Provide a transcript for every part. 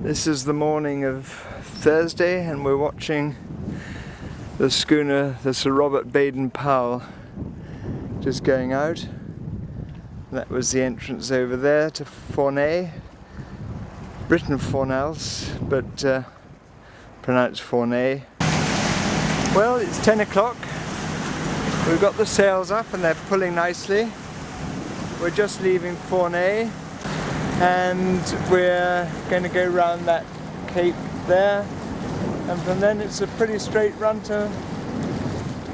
This is the morning of Thursday and we're watching the schooner, the Sir Robert Baden-Powell, just going out. That was the entrance over there to Fournay, written Fornals, but pronounced Fournay. Well, it's 10 o'clock. We've got the sails up and they're pulling nicely. We're just leaving Fournay and we're going to go round that cape there, and from then it's a pretty straight run to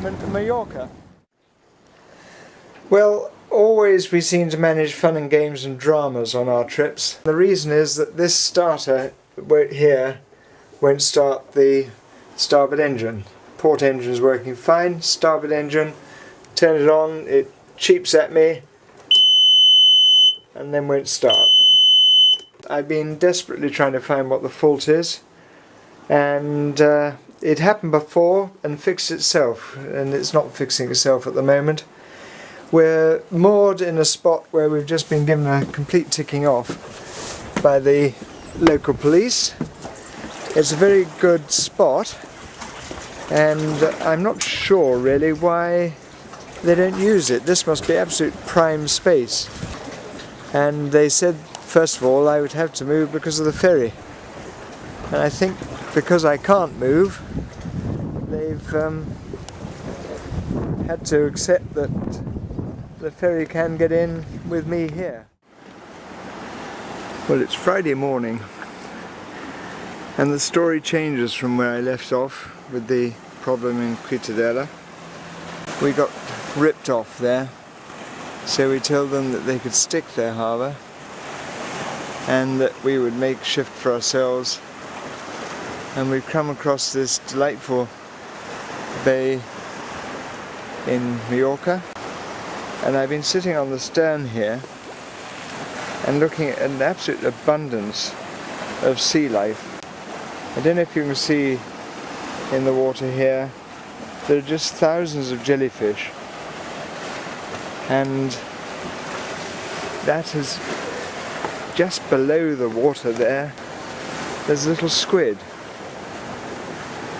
Menorca. Well, always we seem to manage fun and games and dramas on our trips. The reason is that this starter here won't start the starboard engine. Port engine is working fine, starboard engine, turn it on, it cheeps at me and then won't start. I've been desperately trying to find what the fault is, and it happened before and fixed itself, and it's not fixing itself at the moment. We're moored in a spot where we've just been given a complete ticking off by the local police. It's a very good spot, and I'm not sure really why they don't use it. This must be absolute prime space. And they said, first of all, I would have to move because of the ferry. And I think because I can't move, they've had to accept that the ferry can get in with me here. Well, it's Friday morning, and the story changes from where I left off with the problem in Quitadella. We got ripped off there, so we told them that they could stick their harbour and that we would make shift for ourselves, and we've come across this delightful bay in Menorca, and I've been sitting on the stern here and looking at an absolute abundance of sea life. I don't know if you can see in the water here, there are just thousands of jellyfish, and that is just below the water there. There's a little squid,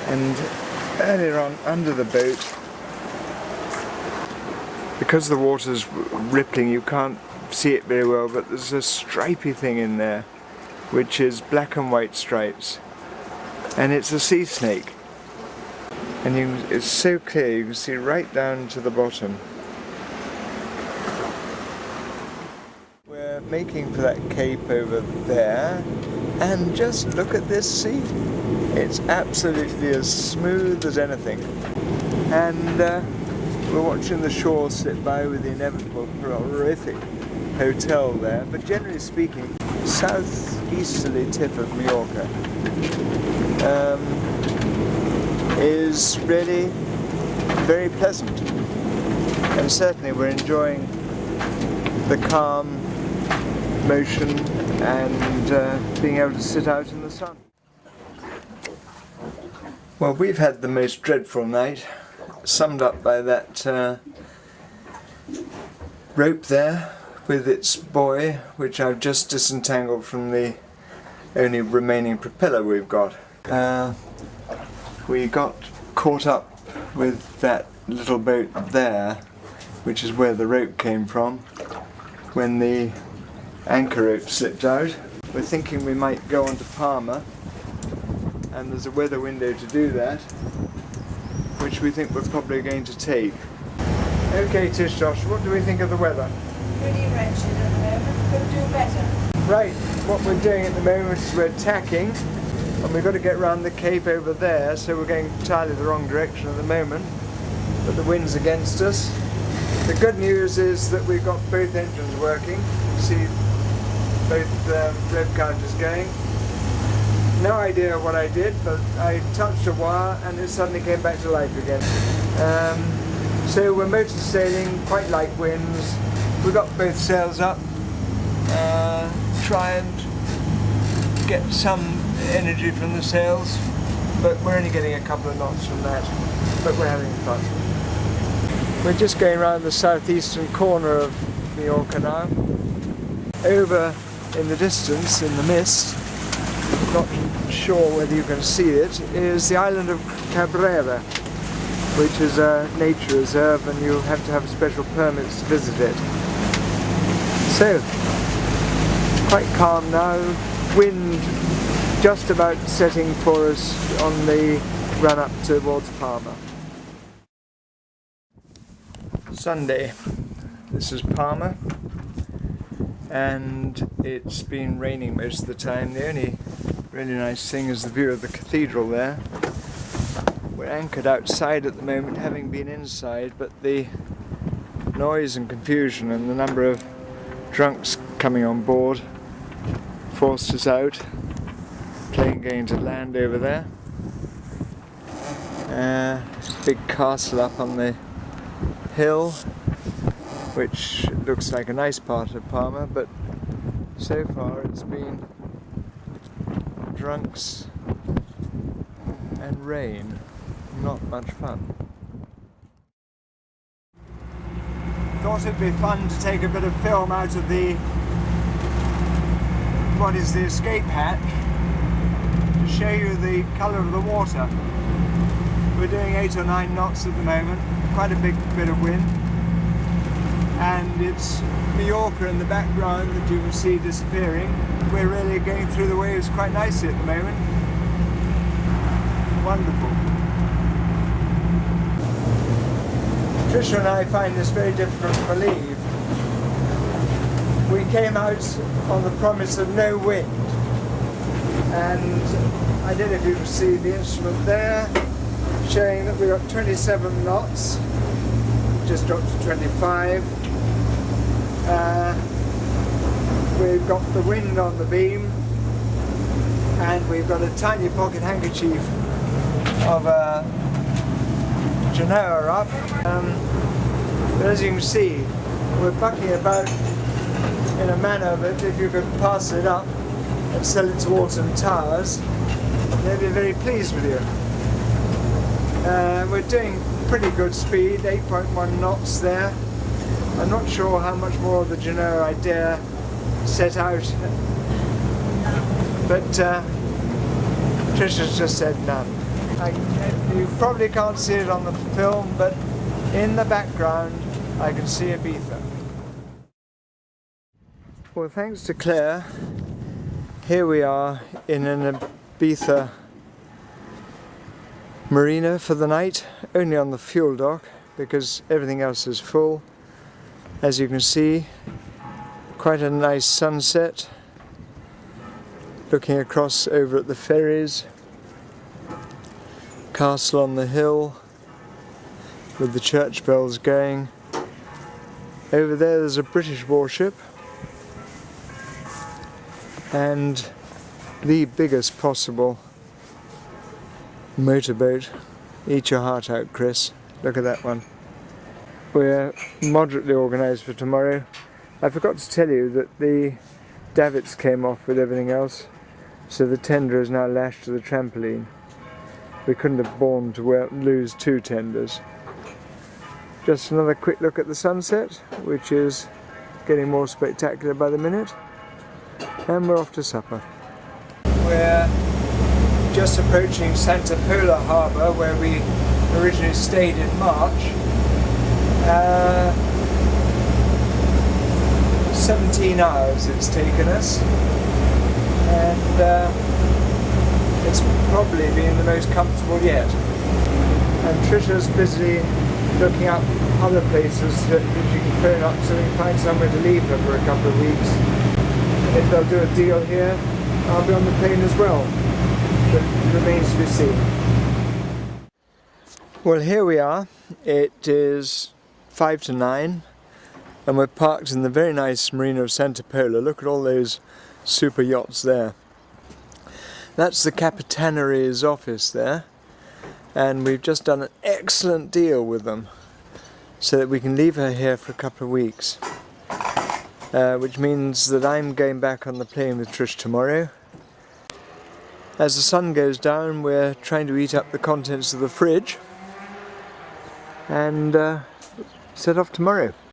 and earlier on under the boat, because the water's rippling you can't see it very well, but there's a stripy thing in there which is black and white stripes, and it's a sea snake, and it's so clear you can see right down to the bottom. We're making for that cape over there, and just look at this sea. It's absolutely as smooth as anything, and we're watching the shore slip by with the inevitable horrific hotel there, but generally speaking, southeasterly tip of Menorca is really very pleasant, and certainly we're enjoying the calm motion and being able to sit out in the sun. Well, we've had the most dreadful night, summed up by that rope there with its buoy, which I've just disentangled from the only remaining propeller we've got. We got caught up with that little boat there, which is where the rope came from, when the anchor rope slipped out. We're thinking we might go on to Palma, and there's a weather window to do that, which we think we're probably going to take. Okay, Tish Josh, what do we think of the weather? Pretty wretched at the moment, could do better. Right, what we're doing at the moment is we're tacking, and we've got to get round the cape over there, so we're going entirely the wrong direction at the moment, but the wind's against us. The good news is that we've got both engines working. You can see both rev counters going. No idea what I did, but I touched a wire and it suddenly came back to life again. So we're motor sailing, quite light winds. We've got both sails up. Try and get some energy from the sails, but we're only getting a couple of knots from that, but we're having fun. We're just going around the southeastern corner of Menorca now. Over in the distance, in the mist, not sure whether you can see it, is the island of Cabrera, which is a nature reserve and you have to have special permits to visit it. So, quite calm now, wind just about setting for us on the run up towards Palma. Sunday, this is Palma, and it's been raining most of the time. The only really nice thing is the view of the cathedral there. We're anchored outside at the moment, having been inside, but the noise and confusion and the number of drunks coming on board forced us out. Plane going to land over there. Big castle up on the hill, which looks like a nice part of Palma, but so far it's been drunks and rain. Not much fun. Thought it'd be fun to take a bit of film out of the what is the escape hatch to show you the colour of the water. We're doing 8 or 9 knots at the moment, quite a big bit of wind, and it's Menorca in the background that you can see disappearing. We're really going through the waves quite nicely at the moment. Wonderful. Tricia and I find this very difficult to believe. We came out on the promise of no wind, and I don't know if you can see the instrument there showing that we got 27 knots, just dropped to 25. We've got the wind on the beam, and we've got a tiny pocket handkerchief of a genoa up, but as you can see we're bucking about in a manner that if you could pass it up and sell it to Alton Towers, they'd be very pleased with you. We're doing pretty good speed, 8.1 knots there. I'm not sure how much more of the genoa I dare set out, but Tricia's just said none. You probably can't see it on the film, but in the background I can see Ibiza. Well, thanks to Claire, here we are in an Ibiza marina for the night, only on the fuel dock because everything else is full. As you can see, quite a nice sunset, looking across over at the ferries. Castle on the hill with the church bells going. Over there's a British warship and the biggest possible motorboat. Eat your heart out, Chris. Look at that one. We're moderately organised for tomorrow. I forgot to tell you that the davits came off with everything else, so the tender is now lashed to the trampoline. We couldn't have borne to lose 2 tenders. Just another quick look at the sunset, which is getting more spectacular by the minute, and we're off to supper. We're just approaching SantaPola harbour, where we originally stayed in March. 17 hours it's taken us, and it's probably been the most comfortable yet. And Tricia's busy looking up other places that you can phone up so we can find somewhere to leave her for a couple of weeks. And if they'll do a deal here, I'll be on the plane as well. But it remains to be seen. Well, here we are. It is 5 to 9 and we're parked in the very nice marina of SantaPola. Look at all those super yachts there. That's the Capitanary's office there, and we've just done an excellent deal with them so that we can leave her here for a couple of weeks, which means that I'm going back on the plane with Trish tomorrow. As the sun goes down, we're trying to eat up the contents of the fridge and set off tomorrow.